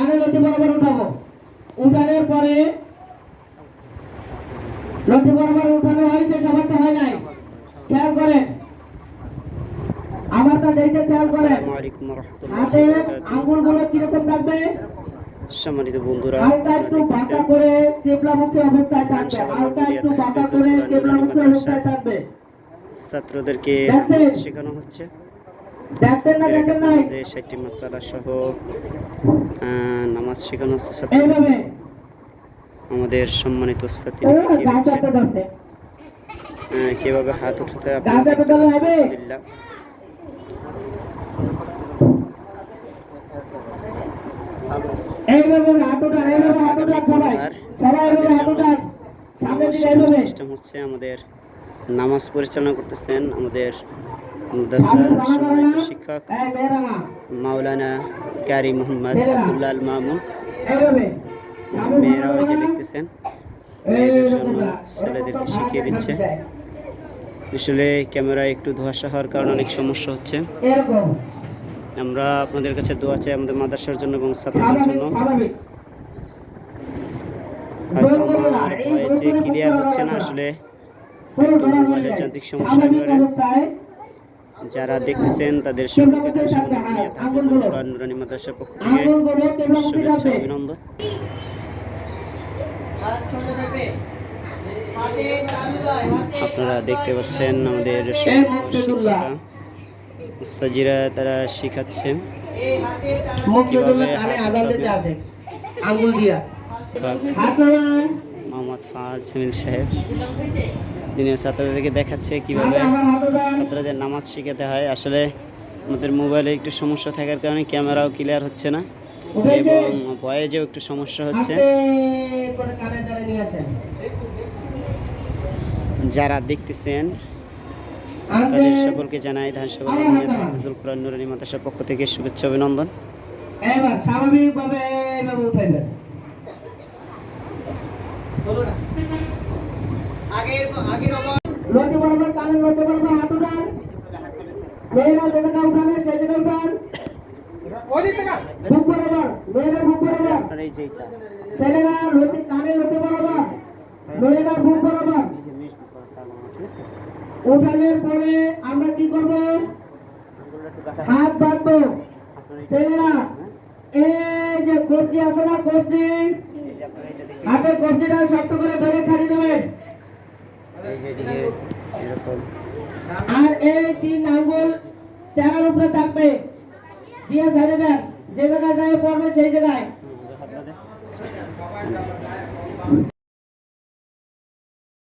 কানে লতি বরাবর উঠাবো। উঠানোর পরে লতি বরাবর উঠানো হয়েছে, সবারটা হয় নাই, খেয়াল করেন, আমারটা দেখে খেয়াল করেন। আসসালামু আলাইকুম ওয়া রাহমাতুল্লাহি ওয়া হাতের বারাকাতুহু। আঙ্গুলগুলো কিরকম থাকবে? সম্মানিত বন্ধুরা, হালকা একটু বাঁকা করে কেবলামুখী অবস্থায় থাকবে, হালকা একটু বাঁকা করে কেবলামুখী অবস্থায় থাকবে। ছাত্রদেরকে দেখছেন? নামাজ শেখানো হচ্ছে। দেখছেন না দেখেন নাই? যে 60টি মাসালা সহ নামাজ শেখানো হচ্ছে ছাত্রদের। এইভাবে আমাদের সম্মানিত উস্তাদ তিনি গাছ শিখিয়ে দিচ্ছেন চাপতে ধরছে, কিভাবে হাত উঠাতে গাছ আপনারা চাপতে দেখতে ধরলে পাচ্ছেন। হবে। আলহামদুলিল্লাহ। এইভাবে হাত উঠান, এইভাবে হাত উঠান, সবাই সবাই এইভাবে হাত উঠান, সামনে দিকে এইভাবে। সিস্টেম হচ্ছে আমাদের নামাজ পরিচালনা করতেছেন আমাদের সামনে মাদ্রাসার বানা করে না, সম্মানিত শিক্ষক এই মেয়েরা না, মাওলানা কারি মোহাম্মদ ছেলেরা। আব্দুল্লাহ আল মামুন। এইভাবে সামনে বানা মেয়েরাও করে যে না, দেখতেছেন মেয়েদের জন্য এইরকম না, ছেলেদেরকে এরকম শিখিয়ে দিচ্ছে। আসলে ক্যামেরায় একটু ধোঁয়াশা হওয়ার কারণে অনেক সমস্যা হচ্ছে। এরকম আমরা আপনাদের কাছে দোয়া চাই আমাদের মাদ্রাসার জন্য এবং ছাত্রদের স্বাভাবিক জন্য। স্বাভাবিক। হয়তো জোর করে না, আমার এই জোর ভয়েসে করে ক্লিয়ার করতে হচ্ছে হবে না, না। আসলে পুরো একটু ধরা হয়ে মোবাইলের যায়। যান্ত্রিক সমস্যার স্বাভাবিক কারণে অবস্থায় যারা দেখতেছেন তাদের কেবলামুখী সকলকে থাকবে, তাফসীরুল আঙ্গুলগুলো কোরআন নুরানী মাদ্রাসার পক্ষ থেকে আঙ্গুলগুলো কেবলামুখী শুভেচ্ছা থাকবে। অভিনন্দন। আপনারা দেখতে পাচ্ছেন আমাদের শিক্ষকরা উস্তাজিরা তারা শিখাচ্ছেন কিভাবে কানে হাত আজান উঠাবে। দিতে আসে আঙ্গুল দিয়া হাত নামান। মোহাম্মদ ফাহাদ জামিল সাহেব তিনি ছাত্রদেরকে দেখাচ্ছে কিভাবে আমার হাত উঠান। ছাত্রদের নামাজ শিখাতে হয়। আসলে আমাদের মোবাইলে একটু সমস্যা থাকার কারণে ক্যামেরাও ক্লিয়ার হচ্ছে না এবং ভয়েসেও একটু সমস্যা হচ্ছে। আস্তে করে কানে ধরে নিয়ে আসেন। যারা দেখতেছেন আস্তে তাদের সকলকে জানাই ধানসাগর তাফসীরুল কোরআন নুরানী মাদ্রাসার পক্ষ থেকে শুভেচ্ছা অভিনন্দন। এবার স্বাভাবিকভাবে এইভাবে উঠাইবেন। লতি বরাবর কানে লতি বরাবর হাত উঠান। মেয়েরা যে জায়গায় উঠানে সেই জায়গায় উঠান। বুক বরাবর, মেয়েরা বুক বরাবর, আপনার এই যে এটা ছেলেরা লতি কানে লতি বরাবর, মেয়েরা বুক বরাবর। উঠানোর পরে আমরা কি করব? হাত বাঁধবো। ছেলেরা এই যে কবজি আছে না, কবজি, হাতের কবজিটা শক্ত করে ধরে ছাড়িয়ে দেবেন। এই যে দিকে এরকম আর এই 3 আঙ্গুল চেহারার উপরে থাকবে, দিয়ে ছাড়িয়ে দেন। যে জায়গায় যায় পড়বে সেই জায়গায়। হাত বাঁধে।